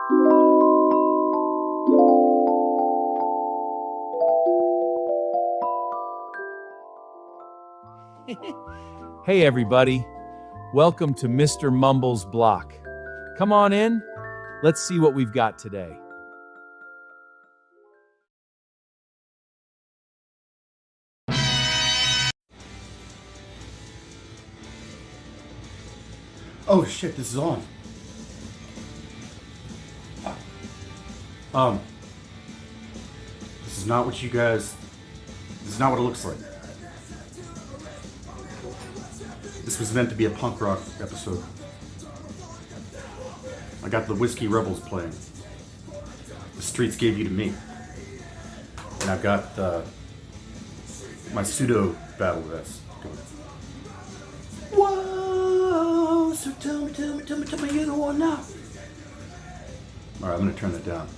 Hey everybody, welcome to Mr. Mumble's Block. Come on in, let's see what we've got today. Oh shit, this is on. This is not what it looks like. This was meant to be a punk rock episode. I got the Whiskey Rebels playing. The Streets Gave You to Me. And I've got my pseudo battle vest going. Whoa, so tell me you're the one now. Alright, I'm gonna turn that down.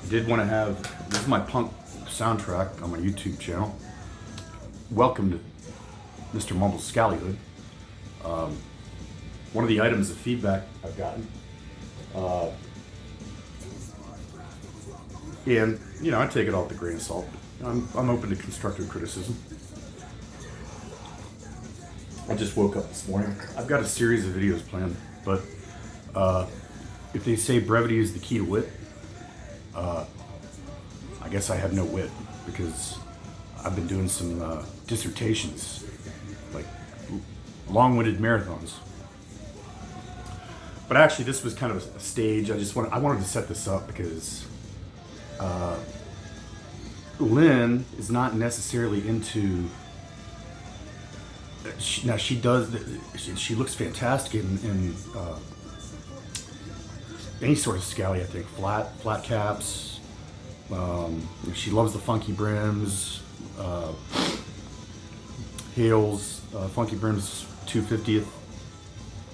I did want to have, this is my punk soundtrack on my YouTube channel. Welcome to Mr. Mumble's Skally-hood. One of the items of feedback I've gotten, and you know, I take it all with a grain of salt. I'm open to constructive criticism. I just woke up this morning. I've got a series of videos planned, but if they say brevity is the key to wit, I guess I have no wit because I've been doing some dissertations, like long-winded marathons. But actually, this was kind of a stage. I wanted to set this up because Lynn is not necessarily into. She looks fantastic in any sort of scally. I think flat caps. She loves the funky brims. Hale's Funky Brims 250th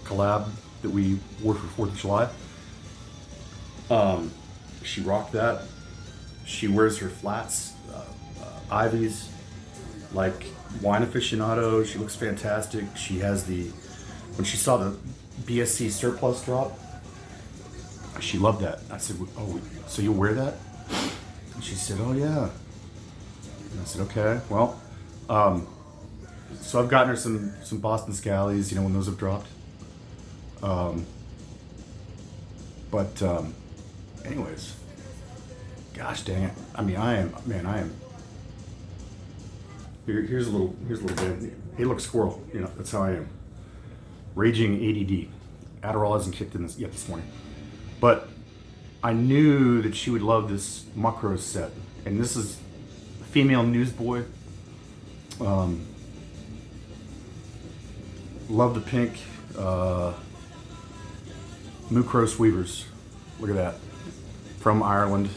collab that we wore for 4th of July. She rocked that. She wears her flats, Ivies, like wine aficionado. She looks fantastic. She has when she saw the BSC surplus drop, she loved that. I said, oh, so you'll wear that? And she said, oh yeah. And I said, okay, well, so I've gotten her some Boston Scallies, you know, when those have dropped. Anyways, gosh dang it. I mean, I am. Here's a little bit. Hey, look, squirrel. You know, that's how I am. Raging ADD. Adderall hasn't kicked in yet this morning. But I knew that she would love this Muckrose set. And this is a female newsboy. Love the pink Mucrose weavers. Look at that. From Ireland.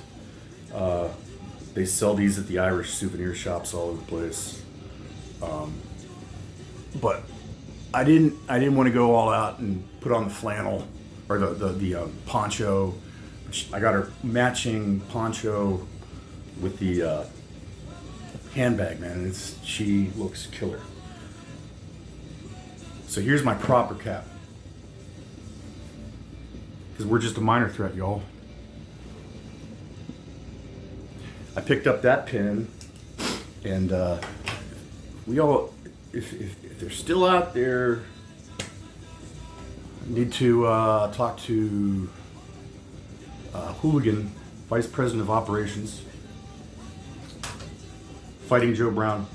They sell these at the Irish souvenir shops all over the place. But I didn't want to go all out and put on the flannel or the poncho. I got her matching poncho with the handbag, man, and she looks killer. So here's my proper cap. Because we're just a minor threat, y'all. I picked up that pin, and if they're still out there, I need to talk to Hooligan, Vice President of Operations, Fighting Joe Brown.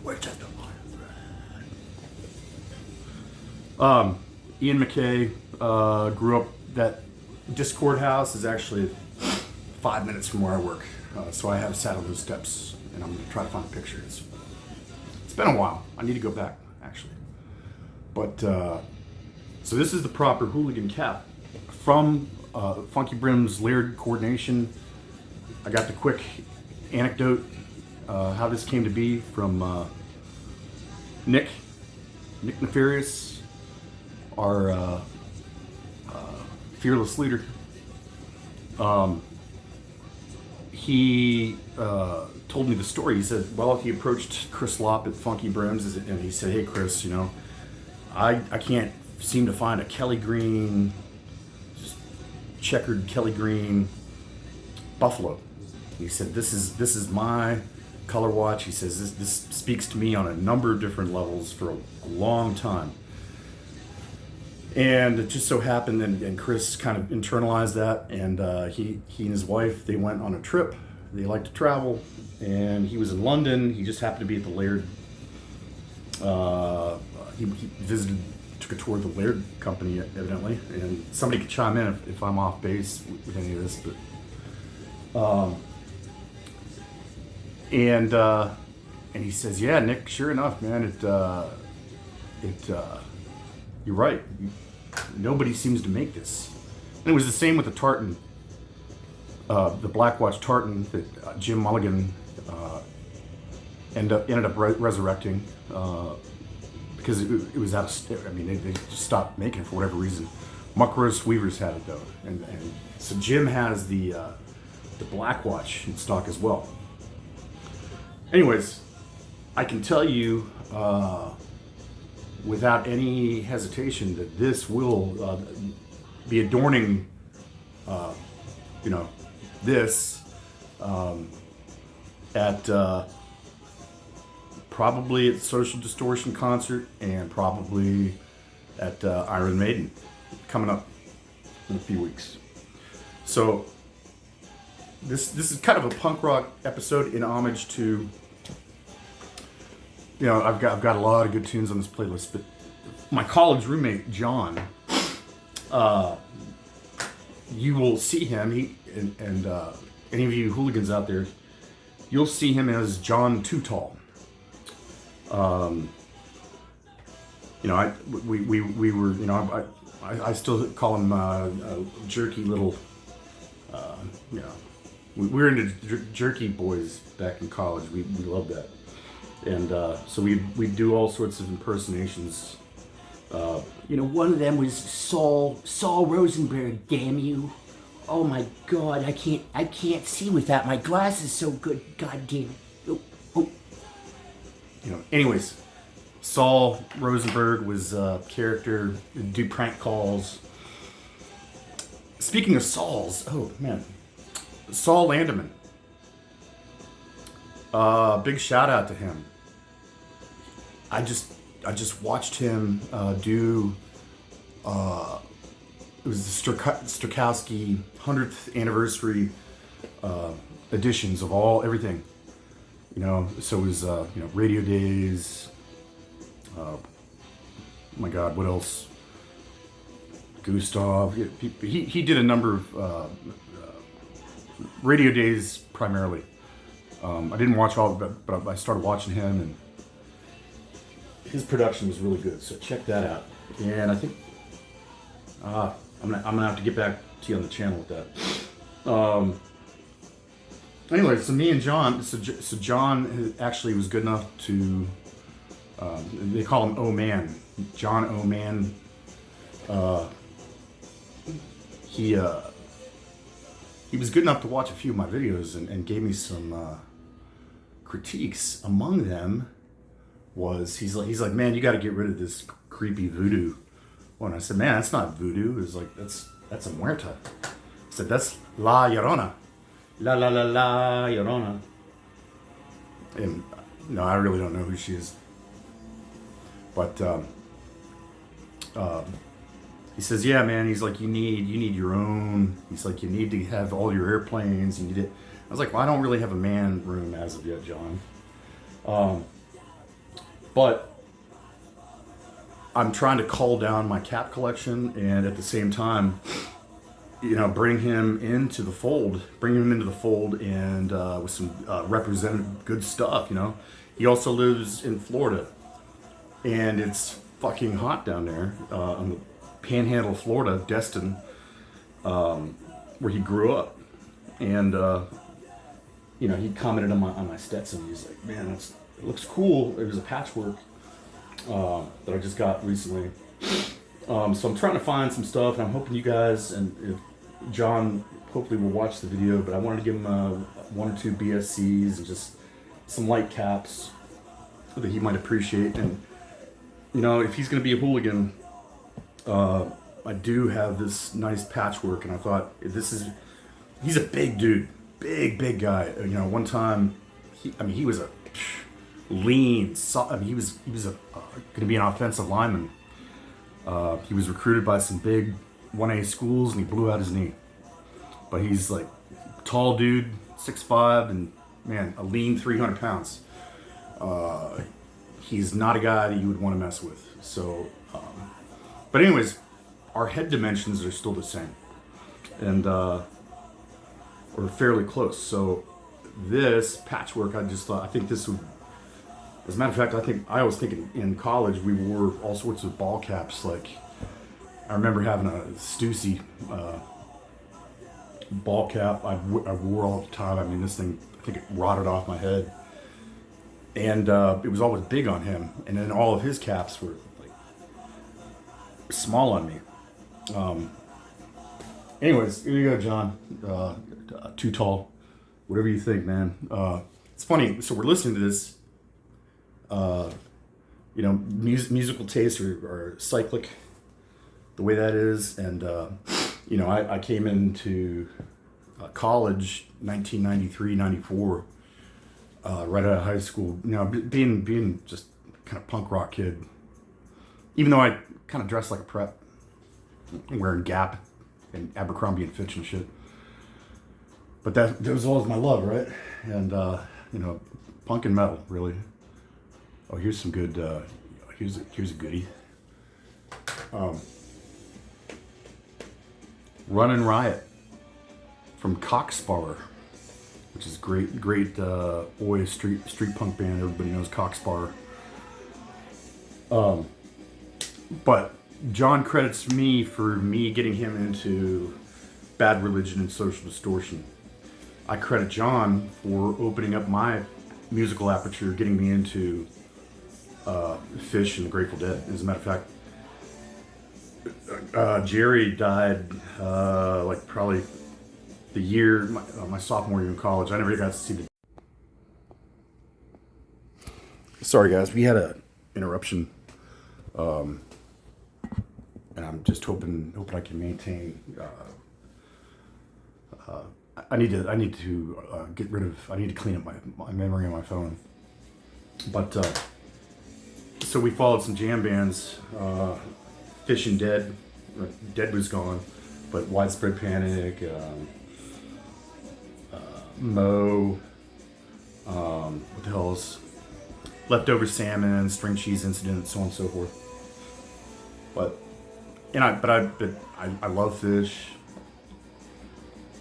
We're just a minor threat. Ian McKay grew up. That Discord house is actually 5 minutes from where I work, so I have sat on those steps, and I'm gonna try to find a picture. It's been a while. I need to go back, actually. But so this is the proper hooligan cap from Funky Brim's layered coordination. I got the quick anecdote how this came to be from Nick Nefarious, our fearless leader. He told me the story. He said, well, he approached Chris Lopp at Funky Brims and he said, hey Chris, you know, I can't seemed to find a Kelly green, just checkered Kelly green buffalo. He said, "This is my color watch." He says, "This speaks to me on a number of different levels for a long time." And it just so happened, and Chris kind of internalized that, and he and his wife, they went on a trip. They like to travel, and he was in London. He just happened to be at the Laird. He visited, took a tour of the Laird company, evidently, and somebody could chime in if I'm off base with any of this, but and he says, "Yeah, Nick, sure enough, man, you're right. Nobody seems to make this." And it was the same with the tartan, the Black Watch tartan that Jim Mulligan ended up resurrecting because it was out of. I mean, they just stopped making it for whatever reason. Muckroast Weavers had it though, and so Jim has the Black Watch in stock as well. Anyways, I can tell you without any hesitation that this will be adorning, this at probably at Social Distortion concert and probably at Iron Maiden coming up in a few weeks. So this is kind of a punk rock episode in homage to. I've got a lot of good tunes on this playlist, but my college roommate John, you will see him. And any of you hooligans out there, you'll see him as John Too Tall. We were, I still call him jerky little. We were into jerky boys back in college. We loved that. And so we do all sorts of impersonations. One of them was Saul Rosenberg. Damn you! Oh my God, I can't see without my glasses so good. God damn it! Oh. Anyways, Saul Rosenberg was a character, do prank calls. Speaking of Sauls, oh man, Saul Landeman. Big shout out to him. I just watched him do. It was the Strakowski 100th anniversary editions of everything. So it was Radio Days. Oh my God, what else? Gustav. He did a number of Radio Days primarily. I didn't watch all of it, but I started watching him, and his production was really good. So check that out. And I think I'm gonna have to get back to you on the channel with that. Anyway, so me and John. So John actually was good enough to. They call him O Man. John O Man. He was good enough to watch a few of my videos and gave me some critiques. Among them was he's like, "Man, you got to get rid of this creepy voodoo." Well, and I said, "Man, that's not voodoo. It's like that's a muerta." I said, "That's La Llorona, la la la la Llorona." And no, I really don't know who she is. But he says, "Yeah, man." He's like, "You need your own." He's like, "You need to have all your airplanes. You need it." I was like, "Well, I don't really have a man room as of yet, John." But I'm trying to cull down my cap collection, and at the same time, bring him into the fold, and with some representative good stuff. He also lives in Florida, and it's fucking hot down there on the Panhandle of Florida, Destin, where he grew up, and he commented on my Stetson. He's like, "Man, it looks cool." It was a patchwork that I just got recently. So I'm trying to find some stuff, and I'm hoping you guys and if John hopefully will watch the video. But I wanted to give him one or two BSCs and just some light caps that he might appreciate. And if he's going to be a hooligan, I do have this nice patchwork, and I thought he's a big dude, big guy. You know, one time, he was a lean. He was going to be an offensive lineman. He was recruited by some big 1A schools, and he blew out his knee. But he's like tall dude, 6'5", and man, a lean 300 pounds. He's not a guy that you would want to mess with. So, but anyways, our head dimensions are still the same, and or fairly close. So this patchwork, I think this would. As a matter of fact, I was thinking in college we wore all sorts of ball caps. Like I remember having a Stussy ball cap I wore all the time. I mean, this thing, I think it rotted off my head. And it was always big on him. And then all of his caps were like small on me. Anyways, here you go, John. Too tall. Whatever you think, man. It's funny. So we're listening to this. You know, musical tastes are cyclic, the way that is. And, you know, I came into college 1993, 94, right out of high school. You know, being just kind of punk rock kid. Even though I kind of dressed like a prep, wearing Gap and Abercrombie and Fitch and shit. But that was always my love, right? And, you know, punk and metal, really. Oh, here's some good, here's a goodie. Runnin' Riot from Cocksparrer, which is great Oi street punk band. Everybody knows Cocksparrer. But John credits me for me getting him into Bad Religion and Social Distortion. I credit John for opening up my musical aperture, getting me into Fish and the Grateful Dead. As a matter of fact, Jerry died like probably the year my sophomore year in college. I never got to see the. Sorry guys, we had a interruption, and I'm just hoping I can maintain. I need to get rid of. I need to clean up my memory on my phone. But so we followed some jam bands. Fish and Dead. Dead was gone, but Widespread Panic. Mo. What the hell else? Leftover Salmon, String Cheese Incident, so on and so forth. But I love Fish.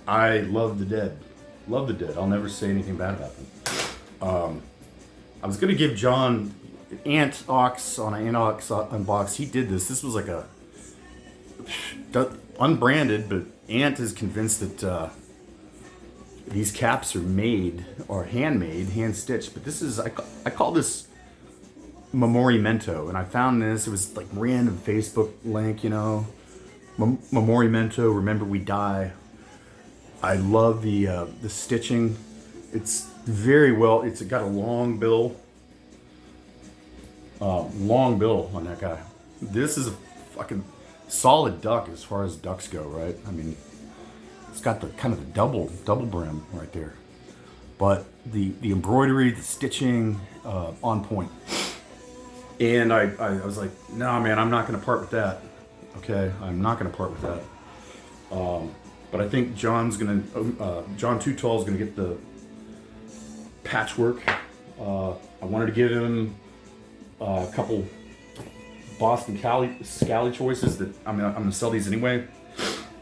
I love the Dead. Love the Dead. I'll never say anything bad about them. I was gonna give John Ant Ox on an Ant Ox unbox. He did this. This was like a unbranded, but Ant is convinced that these caps are made or handmade, hand stitched. But this is I call this Memoriamento, and I found this. It was like random Facebook link, you know. Memoriamento. Remember we die. I love the stitching. It's very well. It's got a long bill. Long bill on that guy. This is a fucking solid duck as far as ducks go, right? I mean, it's got the kind of the double brim right there. But the embroidery, the stitching, on point. And I was like, no, man, I'm not going to part with that. Okay, I'm not going to part with that. But I think John Too Tall is going to get the patchwork. I wanted to give him a couple Boston Scally choices that I'm going to sell these anyway.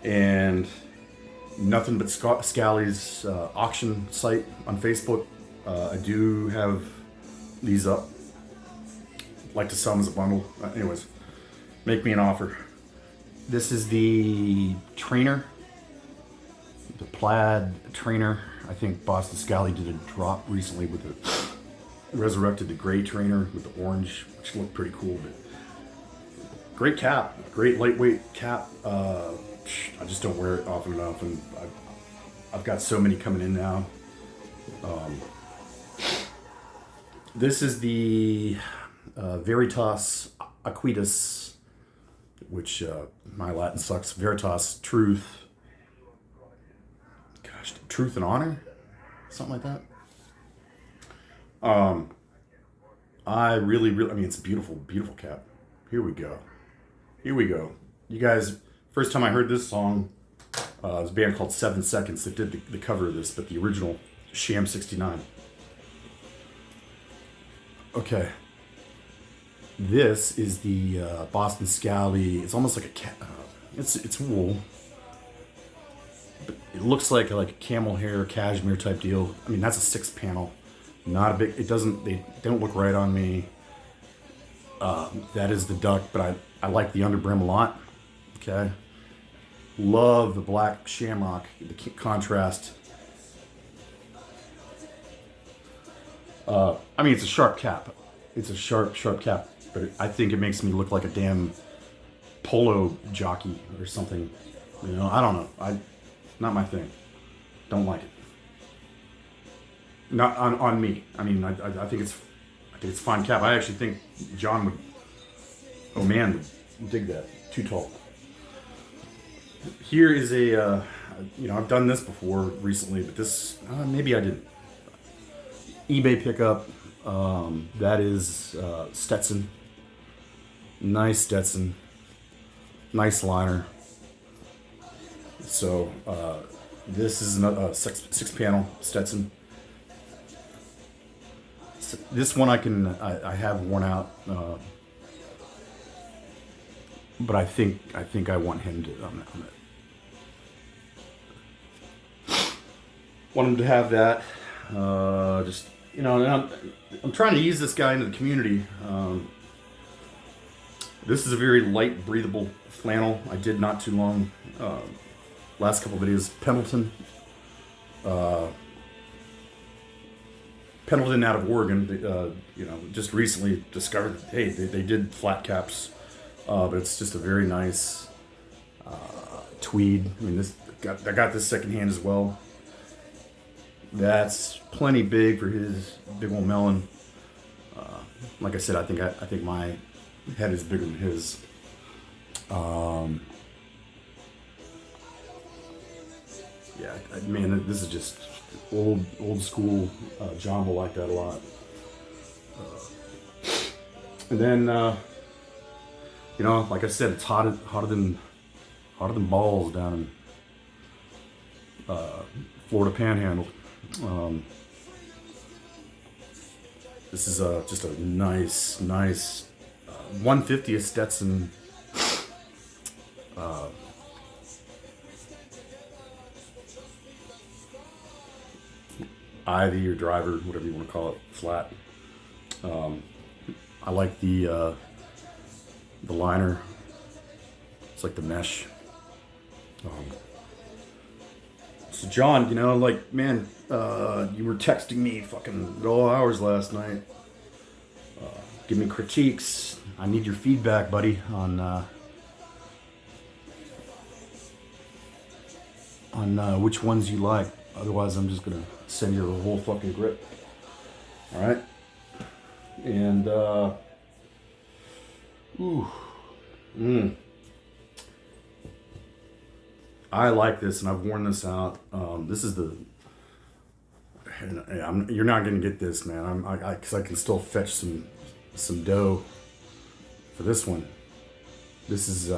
And nothing but Skally's auction site on Facebook. I do have these up. Like to sell them as a bundle. Anyways, make me an offer. This is the trainer. The plaid trainer. I think Boston Skally did a drop recently with the resurrected the gray trainer with the orange, which looked pretty cool. But great cap, great lightweight cap. I just don't wear it often enough, and I've got so many coming in now. This is the Veritas Aquitas which my Latin sucks. Veritas, truth. Gosh, truth and honor, something like that. I really, I mean, it's a beautiful, beautiful cap. Here we go. You guys, first time I heard this song, there's a band called 7 Seconds that did the cover of this, but the original, Sham 69. Okay. This is the Boston Scally. It's almost like a cat. It's wool. But it looks like a camel hair, cashmere type deal. I mean, that's a 6 panel. Not a big. They don't look right on me. That is the duck, but I like the underbrim a lot. Okay. Love the black shamrock, the contrast. I mean, it's a sharp cap. It's a sharp cap, but I think it makes me look like a damn polo jockey or something. You know, I don't know. Not my thing. Don't like it. Not on me. I mean, I think it's a fine cap. I actually think John would dig that. Too tall. Here is a, I've done this before recently, but this, maybe I didn't. eBay pickup. That is Stetson. Nice Stetson. Nice liner. So this is a six panel Stetson. So this one I have worn out, but I think I want him to want him to have that. Just and I'm trying to ease this guy into the community. This is a very light, breathable flannel. I did not too long. Last couple of videos, Pendleton. Pendleton out of Oregon. Just recently discovered. Hey, they did flat caps, but it's just a very nice tweed. I mean, I got this secondhand as well. That's plenty big for his big old melon. Like I said, I think my head is bigger than his. Man, this is just old school. John will like that a lot. And then, like I said, it's hotter than balls down in Florida Panhandle. This is just a nice 150th Stetson. Ivy or driver, whatever you want to call it, flat. I like the liner. It's like the mesh. So John, man, you were texting me fucking at all hours last night. Give me critiques. I need your feedback, buddy, on which ones you like. Otherwise, I'm just gonna send you the whole fucking grip. All right. And I like this, and I've worn this out. This is you're not gonna get this, man. Because I can still fetch some dough for this one. This is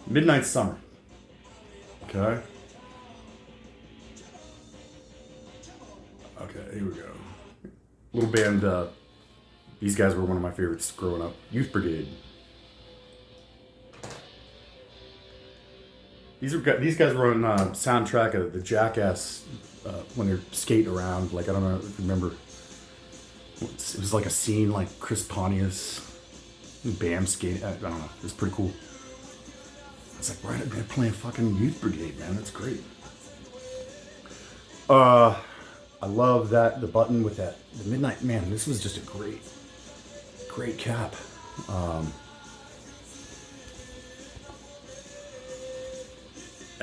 Midnight Summer. Okay. Okay, here we go. Little band. These guys were one of my favorites growing up. Youth Brigade. These guys were on soundtrack of the Jackass when they're skating around. Like, I don't know if you remember. It was like a scene like Chris Pontius, Bam skating. I don't know. It was pretty cool. It's like, right, they're playing fucking Youth Brigade, man. That's great. I love the button with the midnight, man. This was just a great cap.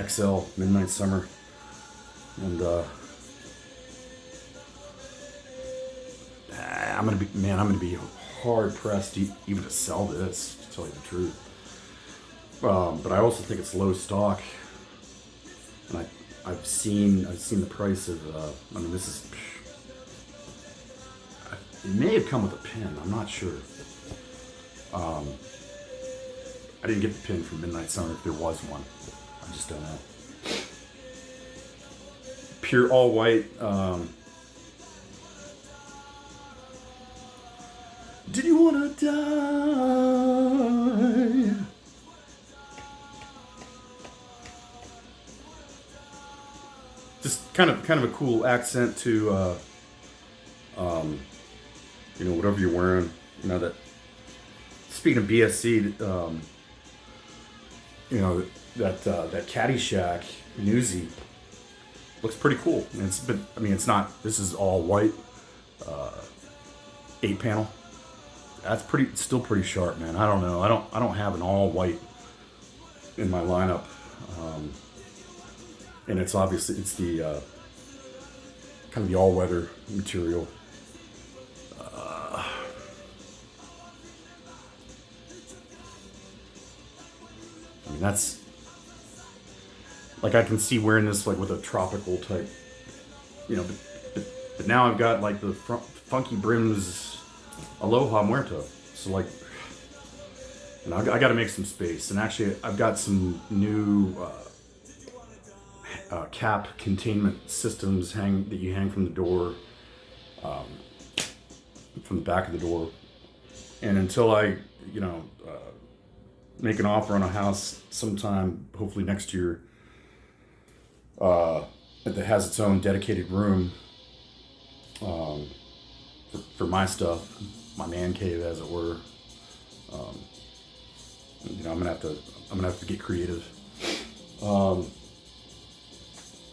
XL Midnight Summer, and I'm gonna be hard pressed even to sell this, to tell you the truth. But I also think it's low stock, and I've seen the price of. I mean, this is. It may have come with a pin. I'm not sure. I didn't get the pin from Midnight Summer if there was one. I just don't know. Pure all white. Did you wanna die? Just kind of a cool accent to, whatever you're wearing. You know that. Speaking of BSC, that Caddyshack Newsy looks pretty cool. It's not. This is all white, 8-panel. That's still pretty sharp, man. I don't know. I don't have an all white in my lineup, and it's the kind of the all weather material. That's like I can see wearing this like with a tropical type, but now I've got like the funky brims Aloha Muerto. So like, and I got to make some space. And actually, I've got some new cap containment systems that you hang from the door, from the back of the door. And until I, make an offer on a house sometime, hopefully next year, that has its own dedicated room for my stuff, my man cave, as it were. I'm gonna have to get creative.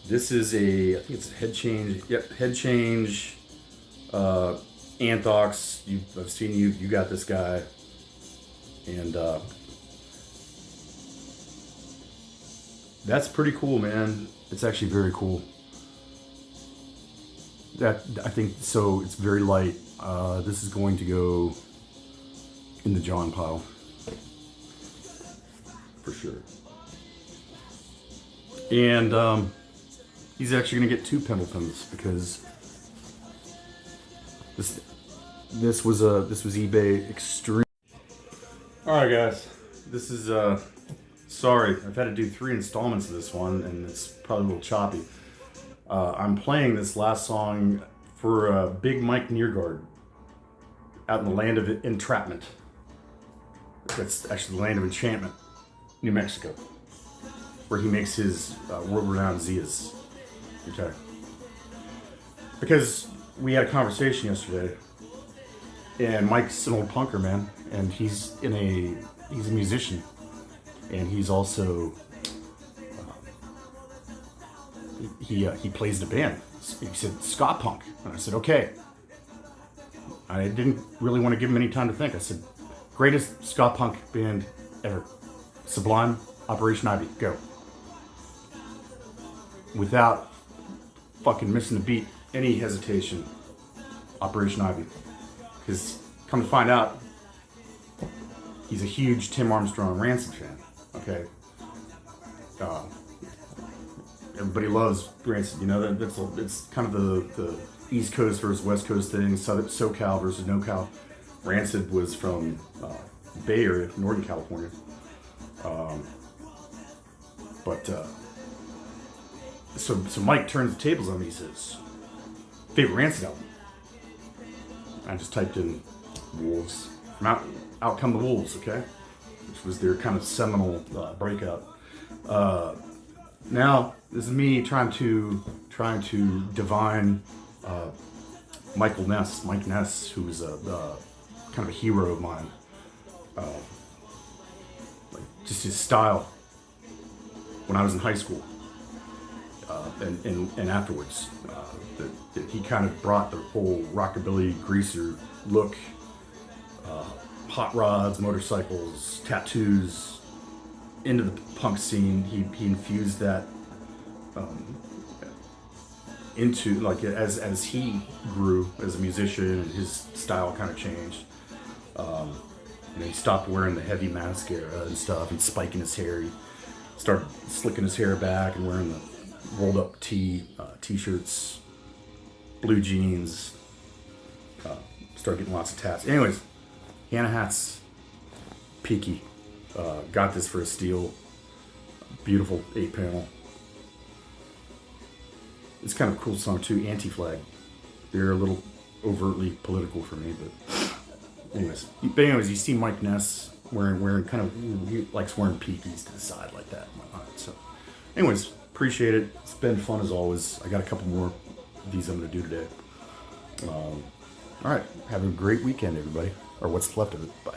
This is I think it's a head change. Yep, head change. Anthox. I've seen you. You got this guy, and. That's pretty cool, man. It's actually very cool. I think so. It's very light. This is going to go in the John pile for sure. And he's actually going to get 2 Pendletons because this was eBay Extreme. All right, guys. This is sorry, I've had to do 3 installments of this one, and it's probably a little choppy. I'm playing this last song for Big Mike Nearguard out in the land of entrapment. That's actually the land of enchantment, New Mexico, where he makes his world-renowned Zias. Okay. Because we had a conversation yesterday, and Mike's an old punker, man, and he's a musician. And he's also he plays in a band. He said ska punk, and I said okay. I didn't really want to give him any time to think. I said, greatest ska punk band ever, Sublime, Operation Ivy, go. Without fucking missing a beat, any hesitation, Operation Ivy, because come to find out, he's a huge Tim Armstrong Rancid fan. Okay. Everybody loves Rancid. It's kind of the East Coast versus West Coast thing. Southern SoCal versus NoCal. Rancid was from Bay Area, Northern California. So Mike turns the tables on me. He says, favorite Rancid album. I just typed in Wolves. Out Come the Wolves. Okay. Which was their kind of seminal breakup. Now this is me trying to divine Mike Ness, who's kind of a hero of mine. Just his style when I was in high school, and afterwards, that he kind of brought the whole rockabilly greaser look. Hot rods, motorcycles, tattoos into the punk scene. He infused that into, like, as he grew as a musician and his style kind of changed. He stopped wearing the heavy mascara and stuff and spiking his hair. He started slicking his hair back and wearing the rolled up t-shirts, blue jeans. Started getting lots of tats. Anyways, Hannah Hat's Peaky. Got this for a steal. Beautiful 8-panel. It's kind of a cool song too, Anti-Flag. They're a little overtly political for me, but anyways, you see Mike Ness wearing kind of, he likes wearing peakies to the side like that and whatnot. So anyways, appreciate it. It's been fun as always. I got a couple more of these I'm going to do today. All right, have a great weekend, everybody, or what's left of it. Bye.